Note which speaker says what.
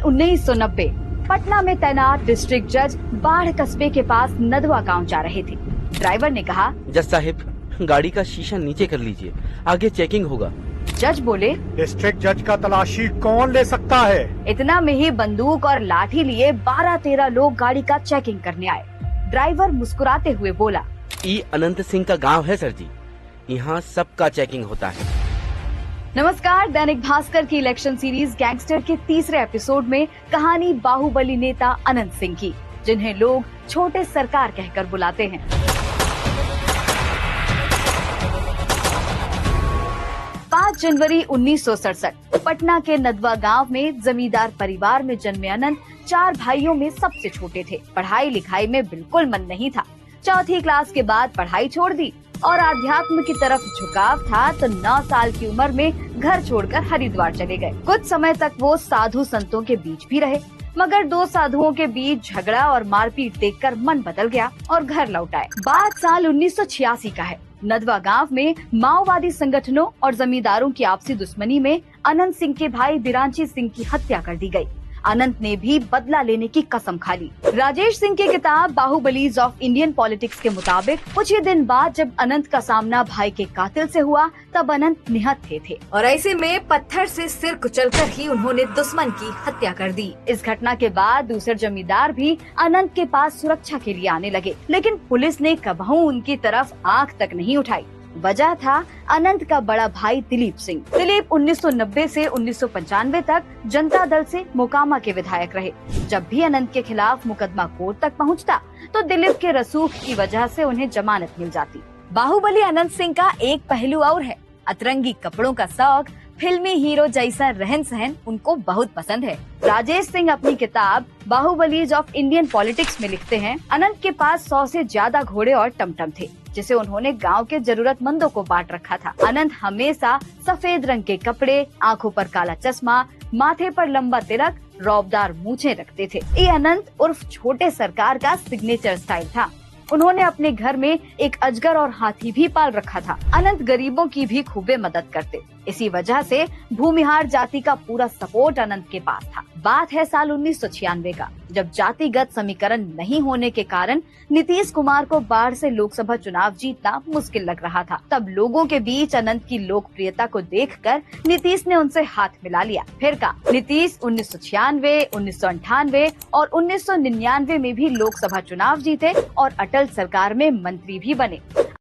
Speaker 1: 1990 पटना में तैनात डिस्ट्रिक्ट जज बाढ़ कस्बे के पास नदवा गांव जा रहे थे। ड्राइवर ने कहा,
Speaker 2: जज साहिब गाड़ी का शीशा नीचे कर लीजिए, आगे चेकिंग होगा।
Speaker 1: जज बोले,
Speaker 3: डिस्ट्रिक्ट जज का तलाशी कौन ले सकता है?
Speaker 1: इतना में ही बंदूक और लाठी लिए 12-13 लोग गाड़ी का चेकिंग करने आए। ड्राइवर मुस्कुराते हुए बोला,
Speaker 2: ई अनंत सिंह का गांव है सर जी, यहाँ सबका चेकिंग होता है।
Speaker 1: नमस्कार, दैनिक भास्कर की इलेक्शन सीरीज गैंगस्टर के तीसरे एपिसोड में कहानी बाहुबली नेता अनंत सिंह की, जिन्हें लोग छोटे सरकार कहकर बुलाते हैं। 5 जनवरी 1967 पटना के नदवा गांव में जमींदार परिवार में जन्मे अनंत 4 भाइयों में सबसे छोटे थे। पढ़ाई लिखाई में बिल्कुल मन नहीं था। 4वीं क्लास के बाद पढ़ाई छोड़ दी और आध्यात्म की तरफ झुकाव था तो 9 साल की उम्र में घर छोड़कर हरिद्वार चले गए। कुछ समय तक वो साधु संतों के बीच भी रहे, मगर 2 साधुओं के बीच झगड़ा और मारपीट देखकर मन बदल गया और घर लौट आए। बात साल 1986 का है। नदवा गांव में माओवादी संगठनों और जमींदारों की आपसी दुश्मनी में अनंत सिंह के भाई बिरांची सिंह की हत्या कर दी गई। अनंत ने भी बदला लेने की कसम खा ली। राजेश सिंह की किताब बाहुबलीज ऑफ इंडियन पॉलिटिक्स के मुताबिक कुछ ही दिन बाद जब अनंत का सामना भाई के कातिल से हुआ, तब अनंत निहत्थे थे और ऐसे में पत्थर से सिर कुचलकर ही उन्होंने दुश्मन की हत्या कर दी। इस घटना के बाद दूसरे जमींदार भी अनंत के पास सुरक्षा के लिए आने लगे, लेकिन पुलिस ने कबहू उनकी तरफ आंख तक नहीं उठाई। वजह था अनंत का बड़ा भाई दिलीप सिंह। दिलीप 1990 से 1995 तक जनता दल से मोकामा के विधायक रहे। जब भी अनंत के खिलाफ मुकदमा कोर्ट तक पहुंचता, तो दिलीप के रसूख की वजह से उन्हें जमानत मिल जाती। बाहुबली अनंत सिंह का एक पहलू और है। अतरंगी कपड़ों का शौक, फिल्मी हीरो जैसा रहन सहन उनको बहुत पसंद है। राजेश सिंह अपनी किताब बाहुबलीज ऑफ इंडियन पॉलिटिक्स में लिखते हैं, अनंत के पास 100 से ज्यादा घोड़े और टमटम थे, जिसे उन्होंने गांव के जरूरतमंदों को बांट रखा था। अनंत हमेशा सफेद रंग के कपड़े, आंखों पर काला चश्मा, माथे पर लंबा तिलक, रौबदार मूछें रखते थे। ये अनंत उर्फ छोटे सरकार का सिग्नेचर स्टाइल था। उन्होंने अपने घर में एक अजगर और हाथी भी पाल रखा था। अनंत गरीबों की भी खूबे मदद करते। इसी वजह से भूमिहार जाति का पूरा सपोर्ट अनंत के पास था। बात है साल 1996 का, जब जातिगत समीकरण नहीं होने के कारण नीतीश कुमार को बाढ़ से लोकसभा चुनाव जीतना मुश्किल लग रहा था। तब लोगों के बीच अनंत की लोकप्रियता को देखकर नीतीश ने उनसे हाथ मिला लिया। फिर का नीतीश 1996, 1998 और 1999 में भी लोकसभा चुनाव जीते और अटल सरकार में मंत्री भी बने।